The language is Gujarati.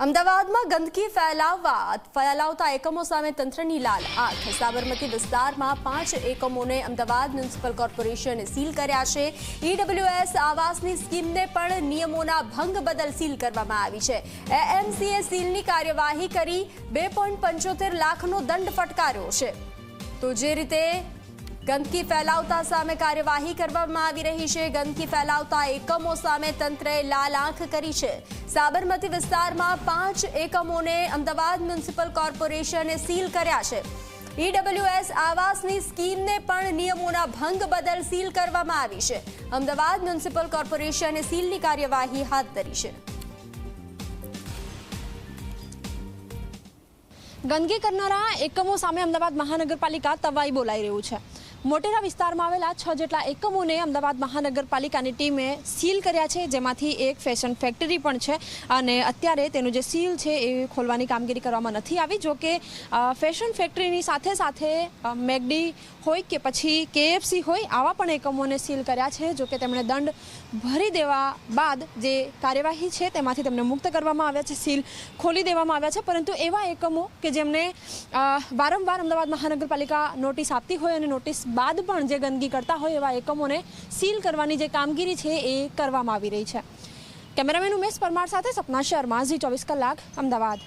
અમદાવાદમાં ગંદકી ફેલાવતા એકમો સામે તંત્રની લાલ આંખ। સાબરમતી વિસ્તારમાં 5 એકમોને અમદાવાદ મ્યુનિસિપલ કોર્પોરેશને સીલ કર્યા છે। ઈડબ્લ્યુએસ આવાસની સ્કીમને પણ નિયમોના ભંગ બદલ સીલ કરવામાં આવી છે। એએમસીએ સીલની કાર્યવાહી કરી 2.75 લાખનો દંડ ફટકાર્યો છે। તો જે રીતે ગંદકી ફેલાવતા સામે કાર્યવાહી કરવામાં આવી રહી છે। ગંદકી ફેલાવતા એકમો સામે તંત્રએ લાલ આંખ કરી છે। સાબરમતી વિસ્તારમાં 5 એકમોને અમદાવાદ મ્યુનિસિપલ કોર્પોરેશને સીલ કર્યા છે। ઈડબ્લ્યુએસ આવાસની સ્કીમને પણ નિયમોના ભંગ બદલ સીલ કરવામાં આવી છે। અમદાવાદ મ્યુનિસિપલ કોર્પોરેશને સીલની કાર્યવાહી હાથ ધરી છે। ગંદકી કરનારા એકમો સામે અમદાવાદ મહાનગરપાલિકા તવાઈ બોલાઈ રહ્યું છે। મોટેરા વિસ્તારમાં આવેલા 6 જેટલા એકમોને અમદાવાદ મહાનગરપાલિકાની ટીમે સીલ કર્યા છે, જેમાંથી એક ફેશન ફેક્ટરી પણ છે અને અત્યારે તેનું જે સીલ છે એ ખોલવાની કામગીરી કરવામાં નથી આવી। જો કે ફેશન ફેક્ટરીની સાથે સાથે મેકડી હોય કે પછી કેએફસી હોય, આવા પણ એકમોને સીલ કર્યા છે। જો કે તેમણે દંડ ભરી દેવા બાદ જે કાર્યવાહી છે તેમાંથી તેમને મુક્ત કરવામાં આવ્યા છે, સીલ ખોલી દેવામાં આવ્યા છે। પરંતુ એવા એકમો કે જેમને વારંવાર અમદાવાદ મહાનગરપાલિકા નોટિસ આપતી હોય અને નોટિસ બાદ પણ જે ગંદકી કરતા હોય એવા એકમોને સીલ કરવાની જે કામગીરી છે એ કરવામાં આવી રહી છે। કેમેરામેન ઉમેશ પરમાર સાથે સપના શર્મા, ઝી 24 કલાક, અમદાવાદ।